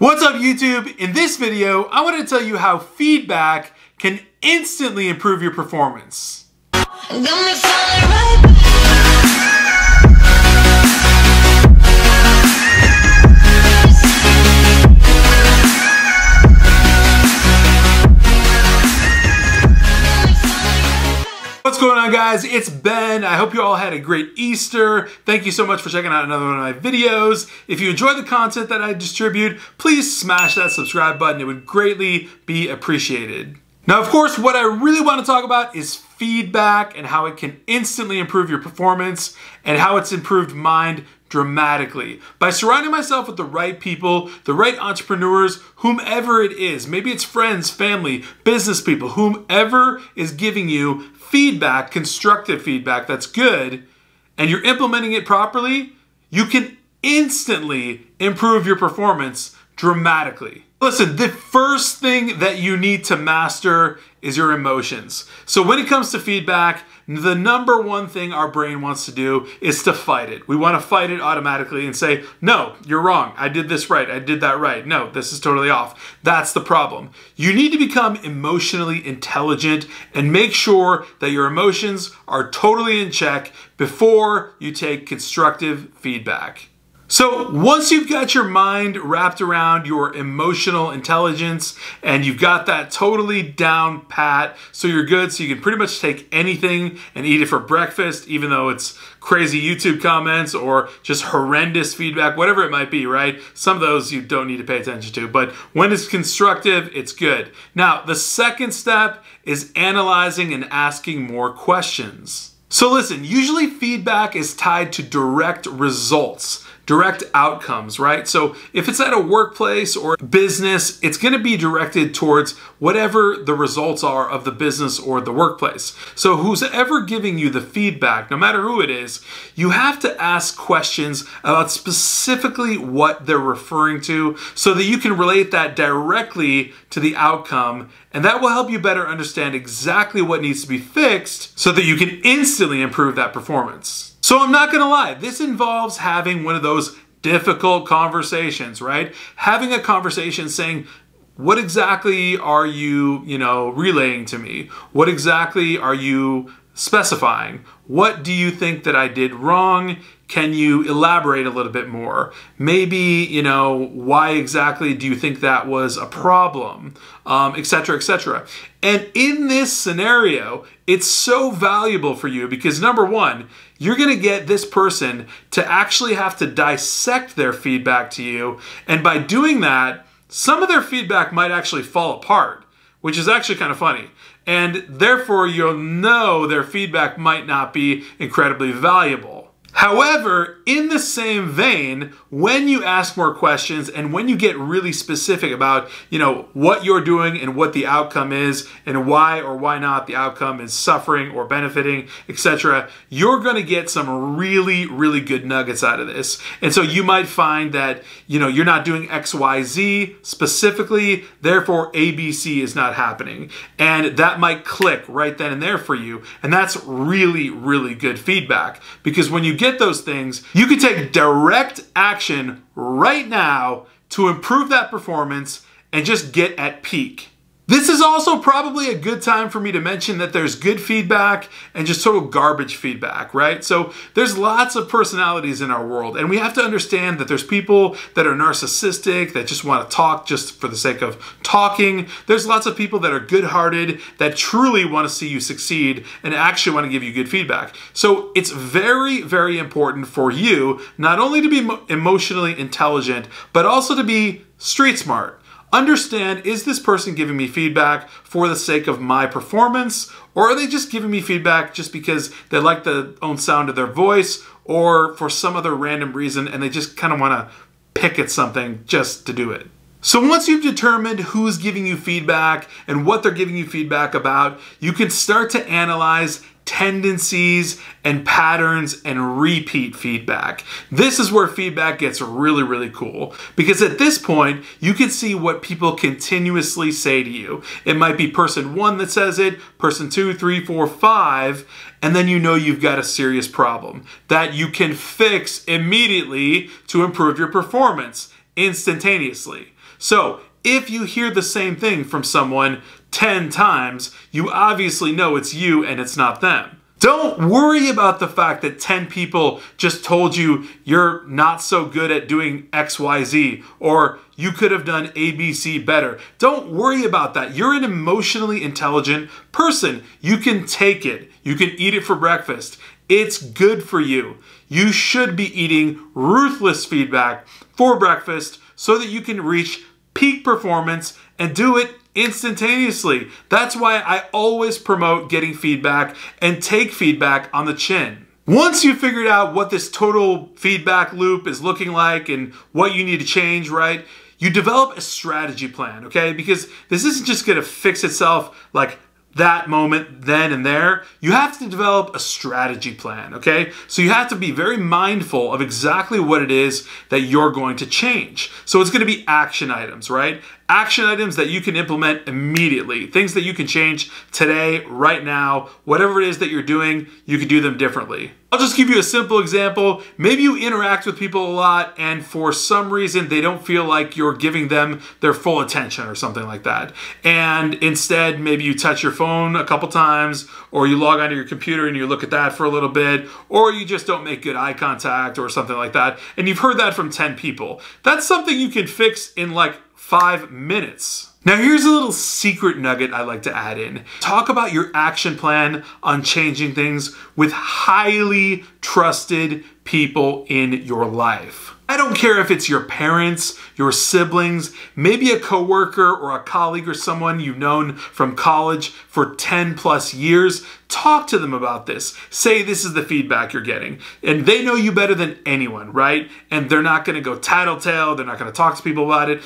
What's up YouTube? In this video, I want to tell you how feedback can instantly improve your performance. What's going on, guys? It's Ben. I hope you all had a great Easter. Thank you so much for checking out another one of my videos. If you enjoy the content that I distribute, please smash that subscribe button. It would greatly be appreciated. Now, of course, what I really want to talk about is feedback and how it can instantly improve your performance and how it's improved mine dramatically. By surrounding myself with the right people, the right entrepreneurs, whomever it is, maybe it's friends, family, business people, whomever is giving you feedback, constructive feedback that's good, and you're implementing it properly, you can instantly improve your performance dramatically. Listen, the first thing that you need to master is your emotions. So when it comes to feedback, the number one thing our brain wants to do is to fight it. We want to fight it automatically and say, no, you're wrong. I did this right. I did that right. No, this is totally off. That's the problem. You need to become emotionally intelligent and make sure that your emotions are totally in check before you take constructive feedback. So once you've got your mind wrapped around your emotional intelligence and you've got that totally down pat, so you're good, so you can pretty much take anything and eat it for breakfast, even though it's crazy YouTube comments or just horrendous feedback, whatever it might be, right? Some of those you don't need to pay attention to, but when it's constructive, it's good. Now, the second step is analyzing and asking more questions. So listen, usually feedback is tied to direct results, direct outcomes, right? So if it's at a workplace or business, it's going to be directed towards whatever the results are of the business or the workplace. So who's ever giving you the feedback, no matter who it is, you have to ask questions about specifically what they're referring to so that you can relate that directly to the outcome, and that will help you better understand exactly what needs to be fixed so that you can instantly improve that performance. So I'm not gonna lie, this involves having one of those difficult conversations, right? Having a conversation saying, what exactly are you, relaying to me? What exactly are you specifying? What do you think that I did wrong? Can you elaborate a little bit more? Maybe, why exactly do you think that was a problem? Et cetera, et cetera. And in this scenario, it's so valuable for you because number one, you're gonna get this person to actually have to dissect their feedback to you. And by doing that, some of their feedback might actually fall apart, which is actually kind of funny. And therefore, you'll know their feedback might not be incredibly valuable. However, in the same vein, when you ask more questions and when you get really specific about, what you're doing and what the outcome is and why or why not the outcome is suffering or benefiting, etc., you're going to get some really, really good nuggets out of this. And so you might find that, you're not doing X, Y, Z specifically, therefore ABC is not happening. And that might click right then and there for you. And that's really, really good feedback because when you get those things, you can take direct action right now to improve that performance and just get at peak. This is also probably a good time for me to mention that there's good feedback and just total garbage feedback, right? So there's lots of personalities in our world, and we have to understand that there's people that are narcissistic, that just want to talk just for the sake of talking. There's lots of people that are good-hearted, that truly want to see you succeed and actually want to give you good feedback. So it's very, very important for you not only to be emotionally intelligent, but also to be street smart. Understand, is this person giving me feedback for the sake of my performance, or are they just giving me feedback just because they like the own sound of their voice or for some other random reason and they just kind of want to pick at something just to do it? So once you've determined who's giving you feedback and what they're giving you feedback about, you can start to analyze tendencies and patterns and repeat feedback. This is where feedback gets really, really cool because at this point, you can see what people continuously say to you. It might be person 1 that says it, person 2, 3, 4, 5, and then you've got a serious problem that you can fix immediately to improve your performance instantaneously. So if you hear the same thing from someone 10 times, you obviously know it's you and it's not them. Don't worry about the fact that 10 people just told you you're not so good at doing XYZ, or you could have done ABC better. Don't worry about that. You're an emotionally intelligent person. You can take it. You can eat it for breakfast. It's good for you. You should be eating ruthless feedback for breakfast so that you can reach peak performance and do it instantaneously. That's why I always promote getting feedback and take feedback on the chin. Once you've figured out what this total feedback loop is looking like and what you need to change, right, you develop a strategy plan, okay? Because this isn't just gonna fix itself like that moment, then and there. You have to develop a strategy plan, okay? So you have to be very mindful of exactly what it is that you're going to change. So it's gonna be action items, right? Action items that you can implement immediately. Things that you can change today, right now. Whatever it is that you're doing, you can do them differently. I'll just give you a simple example. Maybe you interact with people a lot and for some reason they don't feel like you're giving them their full attention or something like that. And instead, maybe you touch your phone a couple times, or you log onto your computer and you look at that for a little bit, or you just don't make good eye contact or something like that. And you've heard that from 10 people. That's something you can fix in like 5 minutes. Now here's a little secret nugget I like to add in. Talk about your action plan on changing things with highly trusted people in your life. I don't care if it's your parents, your siblings, maybe a coworker or a colleague or someone you've known from college for 10 plus years. Talk to them about this. Say this is the feedback you're getting. And they know you better than anyone, right? And they're not gonna go tattletale, they're not gonna talk to people about it.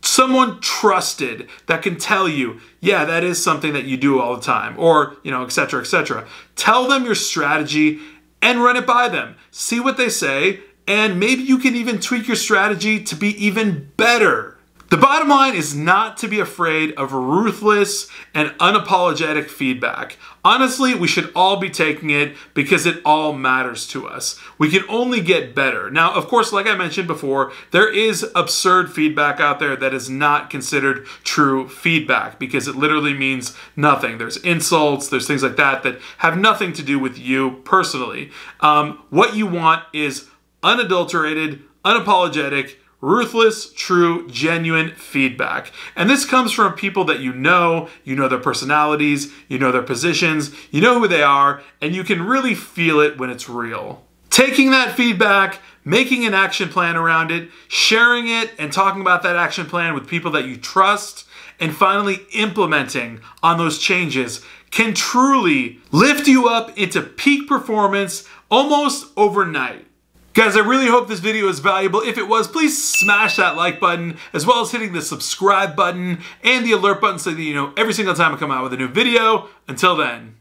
Someone trusted that can tell you, yeah, that is something that you do all the time, or, you know, et cetera, et cetera. Tell them your strategy and run it by them. See what they say, and maybe you can even tweak your strategy to be even better. The bottom line is not to be afraid of ruthless and unapologetic feedback. Honestly, we should all be taking it because it all matters to us. We can only get better. Now, of course, like I mentioned before, there is absurd feedback out there that is not considered true feedback because it literally means nothing. There's insults, there's things like that that have nothing to do with you personally. What you want is unadulterated, unapologetic, ruthless, true, genuine feedback. And this comes from people that you know their personalities, you know their positions, you know who they are, and you can really feel it when it's real. Taking that feedback, making an action plan around it, sharing it, and talking about that action plan with people that you trust, and finally implementing on those changes can truly lift you up into peak performance almost overnight. Guys, I really hope this video is valuable. If it was, please smash that like button, as well as hitting the subscribe button and the alert button so that you know every single time I come out with a new video. Until then.